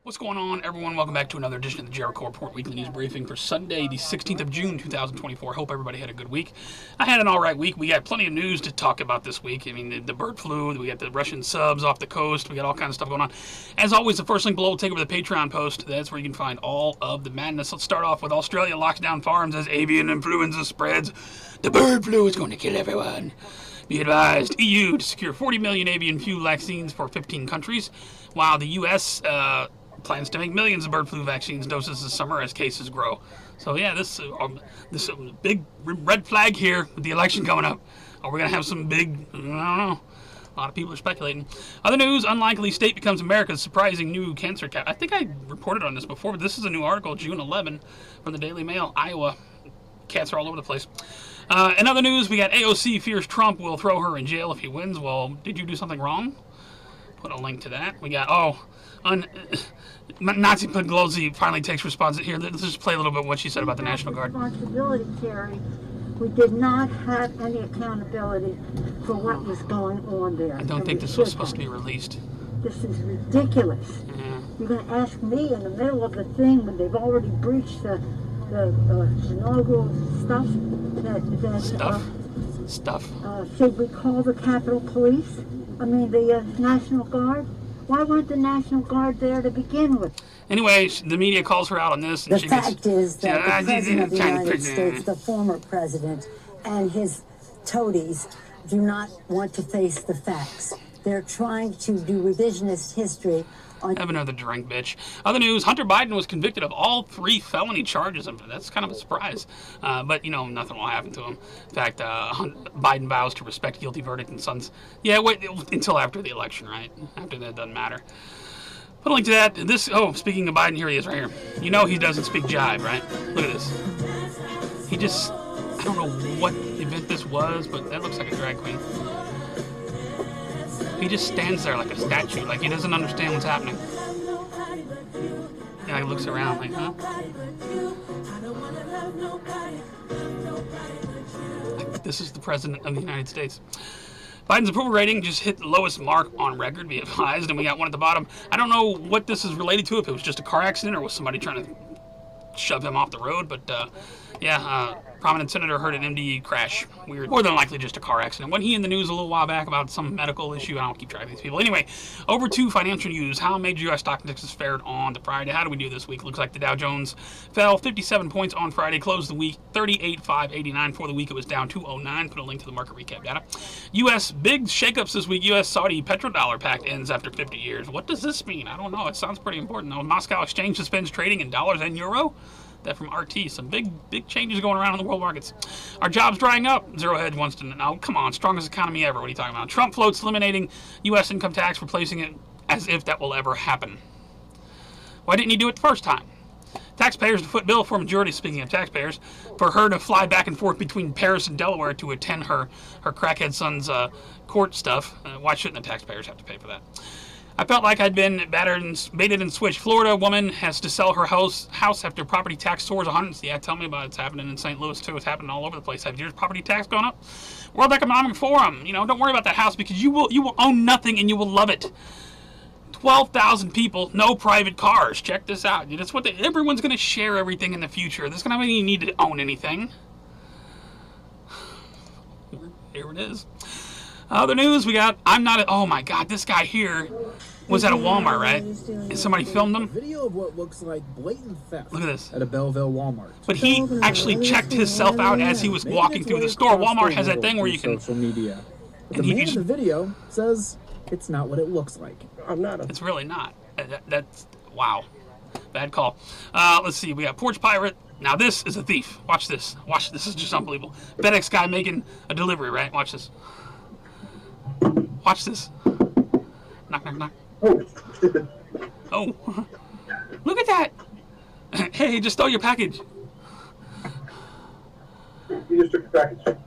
What's going on, everyone? Welcome back to another edition of the Jericho Report Weekly News Briefing for Sunday, the 16th of June, 2024. Hope everybody had a good week. I had an all-right week. We got plenty of news to talk about this week. I mean, the bird flu, we got the Russian subs off the coast, we got all kinds of stuff going on. As always, the first link below will take over the Patreon post. That's where you can find all of the madness. Let's start off with Australia locks down farms as avian influenza spreads. The bird flu is going to kill everyone. Be advised, EU to secure 40 million avian flu vaccines for 15 countries, while the U.S., plans to make millions of bird flu vaccines doses this summer as cases grow. So yeah, this big red flag here with the election coming up. Are we going to have some big, I don't know, a lot of people are speculating. Other news, unlikely state becomes America's surprising new cancer cap. I think I reported on this before, but this is a new article, June 11, from the Daily Mail, Iowa. Cats are all over the place. In other news, we got AOC fears Trump will throw her in jail if he wins. Well, did you do something wrong? Put a link to that. We got, Nazi Pelosi finally takes responsibility. Here, let's just play a little bit of what she said about the National Guard. Responsibility, Terry. We did not have any accountability for what was going on there. I don't think this was supposed to be released. This is ridiculous. Yeah. You're going to ask me in the middle of the thing when they've already breached the inaugural stuff stuff. Should we call the Capitol Police? I mean, the National Guard? Why weren't the National Guard there to begin with? Anyway, the media calls her out on this. And the fact is that the President of the United States, the former President, and his toadies do not want to face the facts. They're trying to do revisionist history. Have another drink, bitch. Other news, Hunter Biden was convicted of all 3 felony charges. That's kind of a surprise. But, you know, nothing will happen to him. In fact, Biden vows to respect guilty verdict and sons. Yeah, wait until after the election, right? After that, doesn't matter. Put a link to that. Speaking of Biden, here he is right here. You know he doesn't speak jive, right? Look at this. He just, I don't know what event this was, but that looks like a drag queen. He just stands there like a statue, like he doesn't understand what's happening. Yeah, he looks around like, huh? Like, this is the President of the United States. Biden's approval rating just hit the lowest mark on record, be advised, and we got one at the bottom. I don't know what this is related to, if it was just a car accident or was somebody trying to shove him off the road, but prominent senator heard an MD crash. Weird. More than likely just a car accident. Wasn't he in the news a little while back about some medical issue? I don't keep track of these people. Anyway, over to financial news. How major U.S. stock indexes fared on the Friday? How do we do this week? Looks like the Dow Jones fell 57 points on Friday, closed the week 38,589. For the week, it was down 209. Put a link to the market recap data. U.S. big shakeups this week. U.S. Saudi petrodollar pact ends after 50 years. What does this mean? I don't know. It sounds pretty important, though. Moscow exchange suspends trading in dollars and euro. That from RT. Some big changes going around in the world markets. Our jobs drying up. Zero Hedge wants to know. Come on, strongest economy ever. What are you talking about? Trump floats eliminating U.S. income tax, replacing it as if that will ever happen. Why didn't he do it the first time? Taxpayers to foot bill for majority, speaking of taxpayers, for her to fly back and forth between Paris and Delaware to attend her crackhead son's court stuff. Why shouldn't the taxpayers have to pay for that? I felt like I'd been baited and switched. Florida woman has to sell her house after property tax soars 100. Yeah, tell me about it. It's happening in St. Louis, too. It's happening all over the place. Have your property tax gone up? World Economic Forum. You know, don't worry about that house because you will own nothing and you will love it. 12,000 people, no private cars. Check this out. That's what everyone's going to share everything in the future. There's going to be any need to own anything. Here it is. Other news, we got, oh my God, this guy here was at a Walmart, right? And somebody filmed him. Video of what looks like blatant theft. Look at this. At a Belleville Walmart. But he actually checked himself out as he was walking through the store. Walmart has that thing where you can... Social media. But the man in the video says it's not what it looks like. It's really not. That's... Wow. Bad call. Let's see. We got Porch Pirate. Now this is a thief. Watch this. Watch this. This is just unbelievable. FedEx guy making a delivery, right? Watch this. Watch this. Knock, knock, knock. Oh. Look at that. Hey, just stole your package. You just took your package.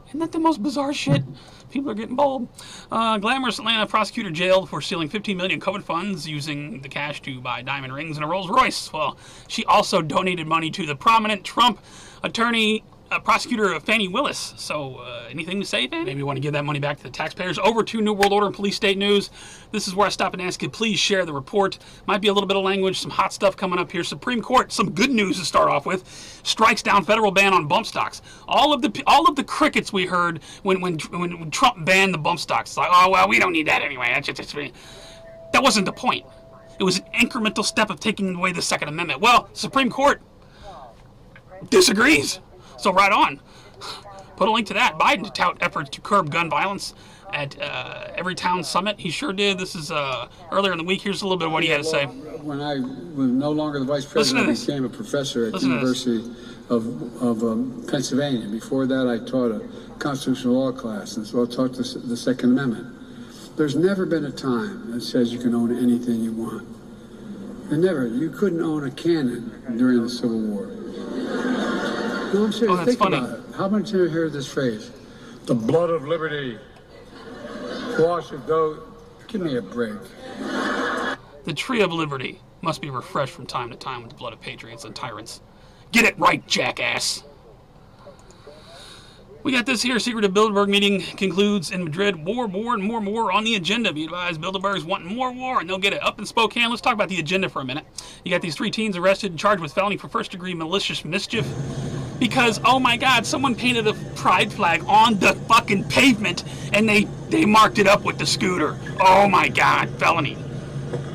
Isn't that the most bizarre shit? People are getting bold. Glamorous Atlanta prosecutor jailed for stealing $15 million COVID funds using the cash to buy diamond rings and a Rolls Royce. Well, she also donated money to the prominent Trump attorney prosecutor Fannie Willis. So anything to say, Fannie? Maybe you want to give that money back to the taxpayers. Over to New World Order and Police State News. This is where I stop and ask you, please share the report. Might be a little bit of language, some hot stuff coming up here. Supreme Court, some good news to start off with. Strikes down federal ban on bump stocks. All of the crickets we heard when Trump banned the bump stocks. It's like, oh, well, we don't need that anyway. That wasn't the point. It was an incremental step of taking away the Second Amendment. Well, Supreme Court disagrees. So right on. Put a link to that. Biden to tout efforts to curb gun violence at every town summit. He sure did. This is earlier in the week. Here's a little bit of what he had to say. When I was no longer the vice president, I became a professor at the University of Pennsylvania. Before that, I taught a constitutional law class, and so I taught the Second Amendment. There's never been a time that says you can own anything you want. And never. You couldn't own a cannon during the Civil War. No, I'm serious. Think about it. How many times have you heard this phrase? The blood of liberty. Wash it, though. Give me a break. The tree of liberty must be refreshed from time to time with the blood of patriots and tyrants. Get it right, jackass. We got this here. Secret of Bilderberg meeting concludes in Madrid. War, and more on the agenda. Be advised, Bilderberg's wanting more war, and they'll get it. Up in Spokane, let's talk about the agenda for a minute. You got these 3 teens arrested and charged with felony for first-degree malicious mischief. Because, oh my God, someone painted a pride flag on the fucking pavement, and they marked it up with the scooter. Oh my God, felony.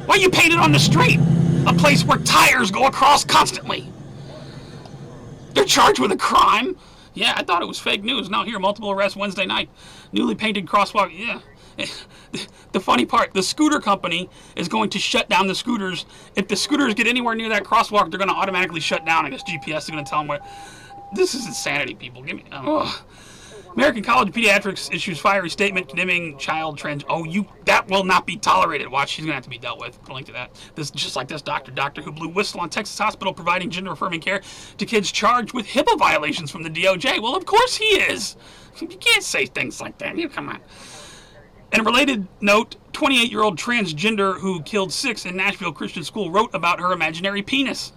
Why you paint it on the street? A place where tires go across constantly. They're charged with a crime? Yeah, I thought it was fake news. Now here, multiple arrests Wednesday night. Newly painted crosswalk. Yeah. The funny part, the scooter company is going to shut down the scooters. If the scooters get anywhere near that crosswalk, they're going to automatically shut down. I guess GPS is going to tell them where. This is insanity, people. Give me. American College of Pediatrics issues fiery statement condemning child trans. That will not be tolerated. Watch, she's gonna have to be dealt with. Put a link to that. This just like this doctor who blew whistle on Texas hospital providing gender-affirming care to kids charged with HIPAA violations from the DOJ. Well, of course he is. You can't say things like that. Come on. In a related note, 28-year-old transgender who killed 6 in Nashville Christian school wrote about her imaginary penis.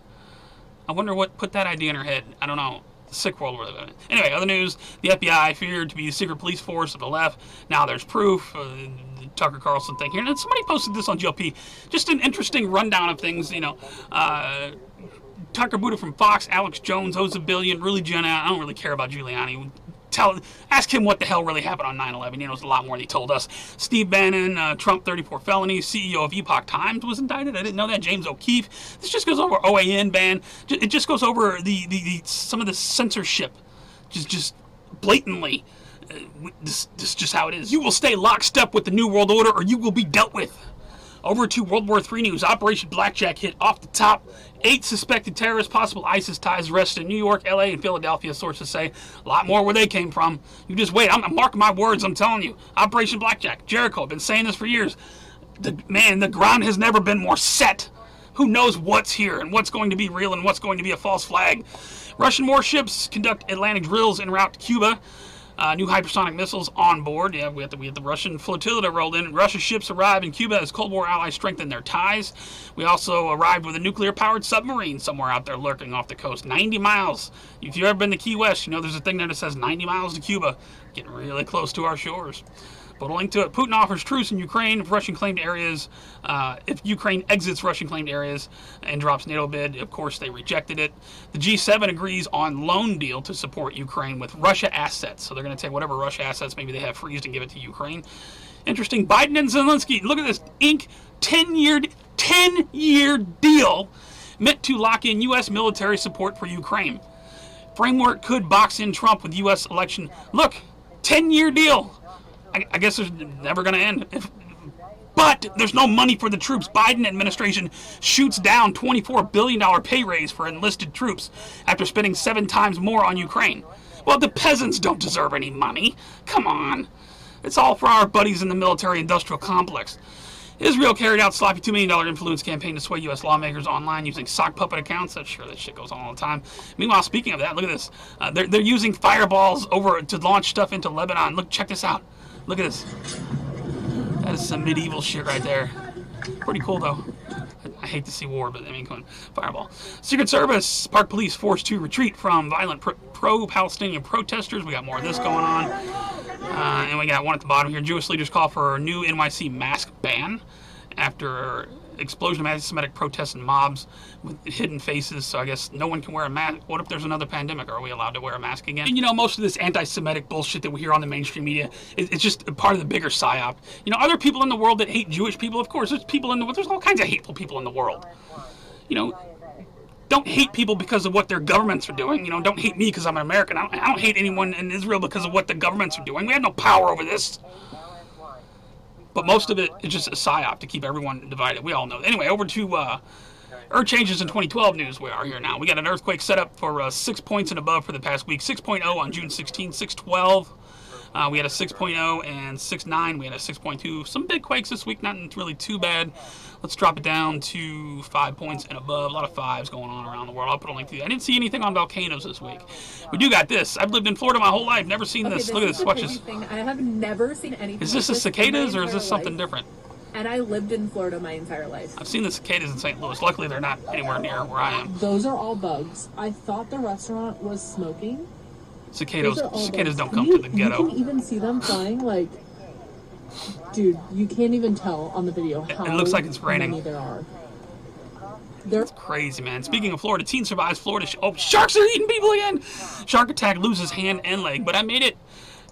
I wonder what put that idea in her head. I don't know. Sick world we're living in. Anyway, other news, the FBI feared to be the secret police force of the left. Now there's proof. The Tucker Carlson thing here. And then somebody posted this on GLP. Just an interesting rundown of things, Tucker Buddha from Fox, Alex Jones, owes $1 billion. Really, Jenna, I don't really care about Giuliani. Ask him what the hell really happened on 9/11. He knows a lot more than he told us. Steve Bannon, Trump 34 felonies, CEO of Epoch Times was indicted. I didn't know that. James O'Keefe. This just goes over OAN ban. It just goes over the some of the censorship, just blatantly. This is just how it is. You will stay lockstep with the New World Order, or you will be dealt with. Over to World War III news. Operation Blackjack hit off the top. 8 suspected terrorists, possible ISIS ties arrested in New York, LA, and Philadelphia, sources say. A lot more where they came from. You just wait. I'm marking my words. I'm telling you. Operation Blackjack. Jericho. I've been saying this for years. The ground has never been more set. Who knows what's here and what's going to be real and what's going to be a false flag. Russian warships conduct Atlantic drills en route to Cuba. New hypersonic missiles on board. Yeah, we have the Russian flotilla that rolled in. Russian ships arrived in Cuba as Cold War allies strengthened their ties. We also arrived with a nuclear-powered submarine somewhere out there lurking off the coast. 90 miles. If you've ever been to Key West, you know there's a thing there that says 90 miles to Cuba. Getting really close to our shores. Put a link to it. Putin offers truce in Ukraine if Russian-claimed areas. If Ukraine exits Russian-claimed areas and drops NATO bid, of course they rejected it. The G7 agrees on loan deal to support Ukraine with Russia assets. So they're going to take whatever Russia assets maybe they have freezed and give it to Ukraine. Interesting. Biden and Zelensky. Look at this. Ink 10-year deal meant to lock in U.S. military support for Ukraine. Framework could box in Trump with U.S. election. Look, 10-year deal. I guess it's never going to end. But there's no money for the troops. Biden administration shoots down $24 billion pay raise for enlisted troops after spending 7 times more on Ukraine. Well, the peasants don't deserve any money. Come on. It's all for our buddies in the military-industrial complex. Israel carried out sloppy $2 million influence campaign to sway U.S. lawmakers online using sock puppet accounts. That's sure that shit goes on all the time. Meanwhile, speaking of that, look at this. They're using fireballs to launch stuff into Lebanon. Look, check this out. Look at this. That is some medieval shit right there. Pretty cool, though. I hate to see war, but I mean, come on, fireball. Secret Service, Park Police forced to retreat from violent pro-Palestinian protesters. We got more of this going on. And we got one at the bottom here. Jewish leaders call for a new NYC mask ban after explosion of anti-Semitic protests and mobs with hidden faces. So I guess no one can wear a mask. What if there's another pandemic? Are we allowed to wear a mask again? And, you know, most of this anti-Semitic bullshit that we hear on the mainstream media, it's just a part of the bigger psyop. You know, are there people in the world that hate Jewish people? Of course, there's people in the world. There's all kinds of hateful people in the world. You know, don't hate people because of what their governments are doing. You know, don't hate me because I'm an American. I don't hate anyone in Israel because of what the governments are doing. We have no power over this. But most of it is just a psyop to keep everyone divided. We all know. Anyway, over to Earth changes in 2012 news. We are here now. We got an earthquake set up for 6 points and above for the past week. 6.0 on June 16, 6:12. We had a 6.0 and 6.9. We had a 6.2. Some big quakes this week, not really too bad. Let's drop it down to 5 points and above. A lot of fives going on around the world. I'll put a link to that. I didn't see anything on volcanoes this week. We do got this. I've lived in Florida my whole life. Never seen this. Look at this. Watch this. I have never seen anything. Is this the cicadas or is this something different? And I lived in Florida my entire life. I've seen the cicadas in St. Louis. Luckily, they're not anywhere near where I am. Those are all bugs. I thought the restaurant was smoking. Cicadas don't come to the ghetto. You can even see them flying, like, dude, you can't even tell on the video how it looks like it's raining. many there are. It's crazy, man. Speaking of Florida, teen survives Florida. Sharks are eating people again. Shark attack, loses hand and leg, but I made it.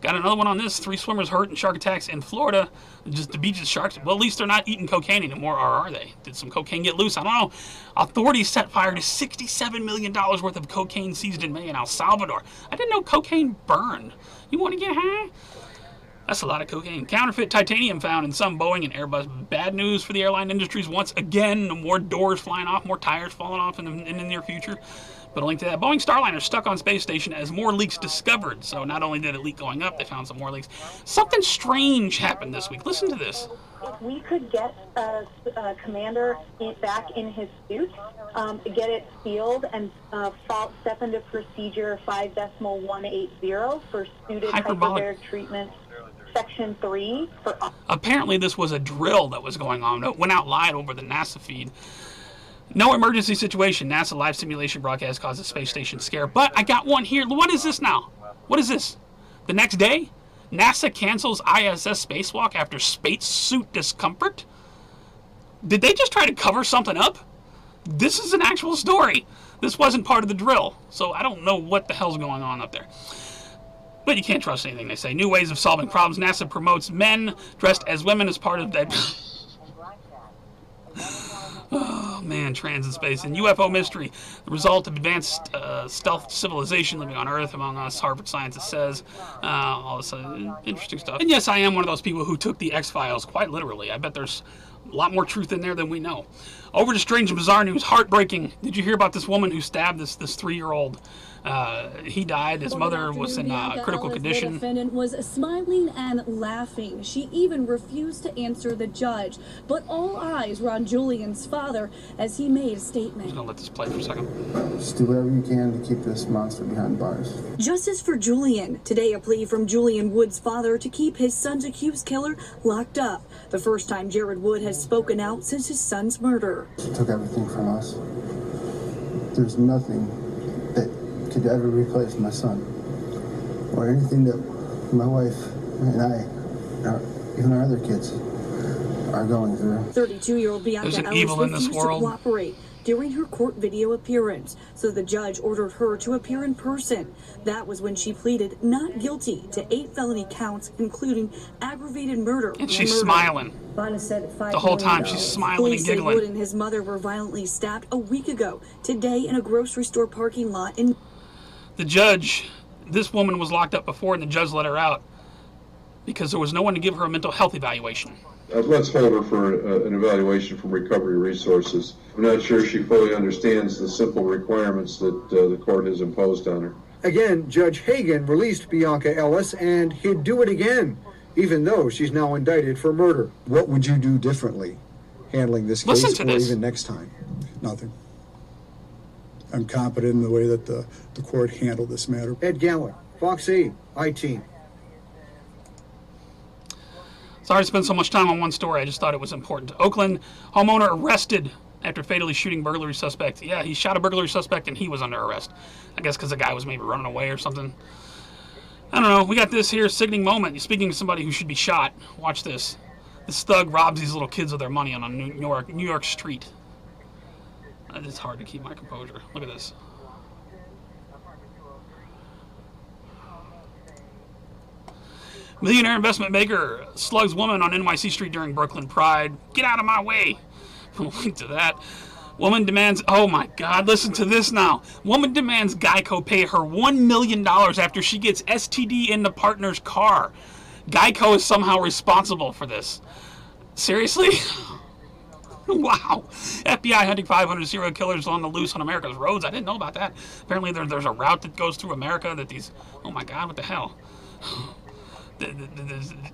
Got another one on this. 3 swimmers hurt in shark attacks in Florida. Just the beaches sharks. Well, at least they're not eating cocaine anymore, or are they? Did some cocaine get loose? I don't know. Authorities set fire to $67 million worth of cocaine seized in May in El Salvador. I didn't know cocaine burned. You want to get high? That's a lot of cocaine. Counterfeit titanium found in some Boeing and Airbus. Bad news for the airline industries once again. More doors flying off, more tires falling off in the near future. But a link to that. Boeing Starliner stuck on space station as more leaks discovered. So not only did it leak going up, they found some more leaks. Something strange happened this week. Listen to this. If we could get a commander back in his suit, get it sealed, and step into procedure 5.180 for suited hyperbaric treatment, section 3. Apparently this was a drill that was going on. It went out live over the NASA feed. No emergency situation. NASA live simulation broadcast causes space station scare. But I got one here. What is this now? What is this? The next day, NASA cancels ISS spacewalk after spacesuit discomfort? Did they just try to cover something up? This is an actual story. This wasn't part of the drill. So I don't know what the hell's going on up there. But you can't trust anything they say. New ways of solving problems. NASA promotes men dressed as women as part of that. Oh, man, trans in space. And UFO mystery, the result of advanced stealth civilization living on Earth among us, Harvard Scientist says. All this interesting stuff. And yes, I am one of those people who took the X-Files quite literally. I bet there's a lot more truth in there than we know. Over to strange and bizarre news, heartbreaking. Did you hear about this woman who stabbed this 3-year-old? He died. His mother was in critical condition. The defendant was smiling and laughing. She even refused to answer the judge. But all eyes were on Julian's father as he made a statement. I'm just going to let this play for a second. Just do whatever you can to keep this monster behind bars. Justice for Julian. Today, a plea from Julian Wood's father to keep his son's accused killer locked up. The first time Jared Wood has spoken out since his son's murder. She took everything from us. There's nothing that could ever replace my son, or anything that my wife and I, even our other kids, are going through. 32-year-old Bianca Ellis refused to cooperate during her court video appearance, so the judge ordered her to appear in person. That was when she pleaded not guilty to 8 felony counts, including aggravated murder. And she's smiling. The whole time she's smiling and giggling. Wood and his mother were violently stabbed a week ago, today in a grocery store parking lot in... The judge, this woman was locked up before, and the judge let her out because there was no one to give her a mental health evaluation. Let's hold her for an evaluation from Recovery Resources. I'm not sure she fully understands the simple requirements that the court has imposed on her. Again, Judge Hagan released Bianca Ellis, and he'd do it again, even though she's now indicted for murder. What would you do differently handling this case, or even next time? Nothing. I'm confident in the way that the court handled this matter. Ed Galler, Fox 8, I-Team. Sorry to spend so much time on one story. I just thought it was important. Oakland homeowner arrested after fatally shooting burglary suspect. Yeah, he shot a burglary suspect and he was under arrest. I guess because the guy was maybe running away or something. I don't know. We got this here sickening moment. Speaking of somebody who should be shot, watch this. This thug robs these little kids of their money on a New York street. It's hard to keep my composure. Look at this. Millionaire investment maker slugs woman on NYC street during Brooklyn Pride. Get out of my way. Link to that. Woman demands, oh my God, listen to this now. Woman demands Geico pay her $1 million after she gets STD in the partner's car. Geico is somehow responsible for this. Seriously? Wow. FBI hunting 500 serial killers on the loose on America's roads. I didn't know about that. Apparently there's a route that goes through America that these, oh my God, what the hell?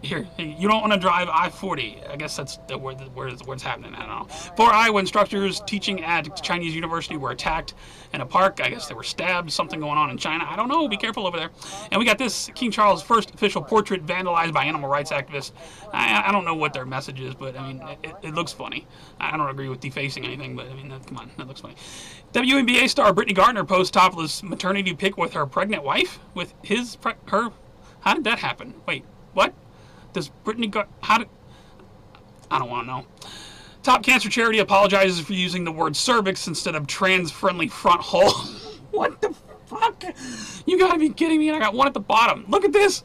Here, you don't want to drive I-40. I guess that's where it's happening. I don't know. 4 Iowa instructors teaching at Chinese university were attacked in a park. I guess they were stabbed. Something going on in China. I don't know. Be careful over there. And we got this King Charles' first official portrait vandalized by animal rights activists. I don't know what their message is, but I mean, it looks funny. I don't agree with defacing anything, but I mean, come on, that looks funny. WNBA star Brittany Gardner posts topless maternity pic with her pregnant wife with her. How did that happen? Wait, what? Does Brittany I don't want to know. Top cancer charity apologizes for using the word cervix instead of trans-friendly front hole. What the fuck? You gotta be kidding me. And I got one at the bottom. Look at this.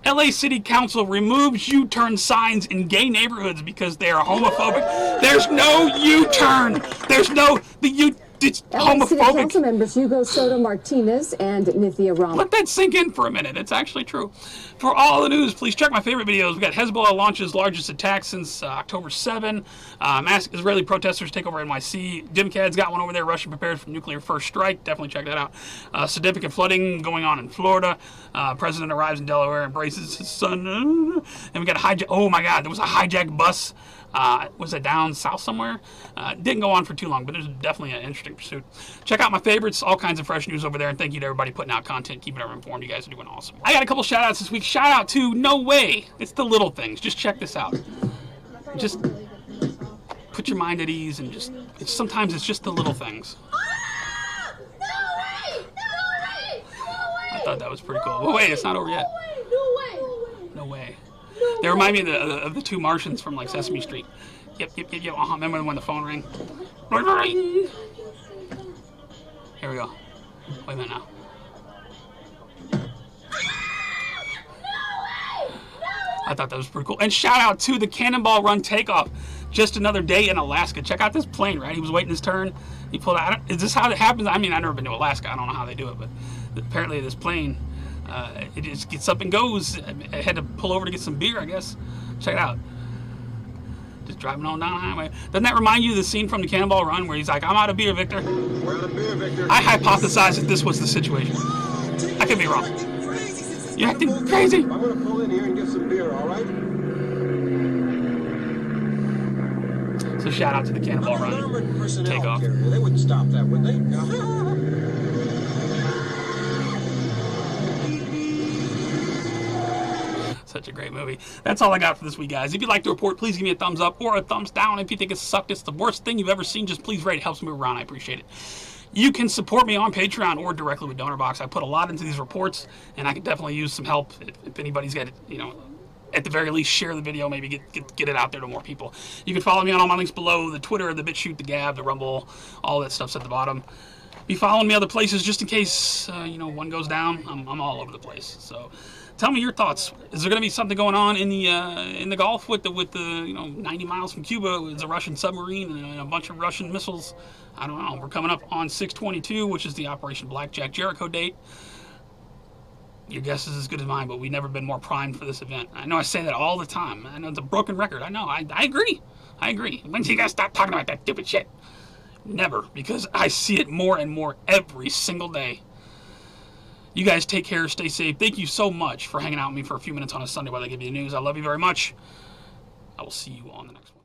LA City Council removes U-turn signs in gay neighborhoods because they are homophobic. There's no U-turn. There's no, it's homophobic. LA City Council members Hugo Soto Martinez and Nithya Ram. Let that sink in for a minute. It's actually true. For all the news, please check my favorite videos. We got Hezbollah launches largest attack since October 7. Mass Israeli protesters take over NYC. Dimcad's got one over there. Russia prepares for nuclear first strike. Definitely check that out. Significant flooding going on in Florida. President arrives in Delaware, embraces his son. And we got a hijack. Oh my God, there was a hijacked bus. Was it down south somewhere? Didn't go on for too long, but there's definitely an interesting pursuit. Check out my favorites, all kinds of fresh news over there, and thank you to everybody putting out content, keeping everyone informed. You guys are doing awesome. I got a couple shout outs this week. Shout out to No Way. It's the little things. Just check this out. Just put your mind at ease and sometimes it's just the little things. I thought that was pretty cool. Well, wait, it's not over yet. No way. They remind me of the two Martians from like Sesame Street. Yep. Remember when the phone rang? Ring. Here we go. Wait a minute now. I thought that was pretty cool. And shout out to the Cannonball Run Takeoff. Just another day in Alaska. Check out this plane, right? He was waiting his turn. He pulled out. Is this how it happens? I mean, I've never been to Alaska. I don't know how they do it, but apparently this plane, it just gets up and goes. I had to pull over to get some beer, I guess. Check it out. Just driving on down the highway. Doesn't that remind you of the scene from the Cannonball Run where he's like, I'm out of beer, Victor? We're out of beer, Victor. I hypothesized that this was the situation. I could be wrong. You're acting crazy. I'm going to pull in here and get some beer, all right? So shout out to the Cannonball Run Takeoff. They wouldn't stop that, would they? Such a great movie. That's all I got for this week, guys. If you'd like to report, please give me a thumbs up or a thumbs down. If you think it sucked, it's the worst thing you've ever seen, just please rate. It helps me around. I appreciate it. You can support me on Patreon or directly with DonorBox. I put a lot into these reports, and I could definitely use some help. If anybody's got it, at the very least, share the video, maybe get it out there to more people. You can follow me on all my links below, the Twitter, the BitChute, the Gab, the Rumble, all that stuff's at the bottom. Be following me other places just in case, one goes down. I'm all over the place. So tell me your thoughts. Is there going to be something going on in the Gulf with the 90 miles from Cuba? It's a Russian submarine and a bunch of Russian missiles. I don't know. We're coming up on 6/22, which is the Operation Blackjack Jericho date. Your guess is as good as mine, but we've never been more primed for this event. I know I say that all the time. I know it's a broken record. I know. I agree. When do you guys stop talking about that stupid shit? Never, because I see it more and more every single day. You guys take care, stay safe. Thank you so much for hanging out with me for a few minutes on a Sunday while I give you the news. I love you very much. I will see you on the next one.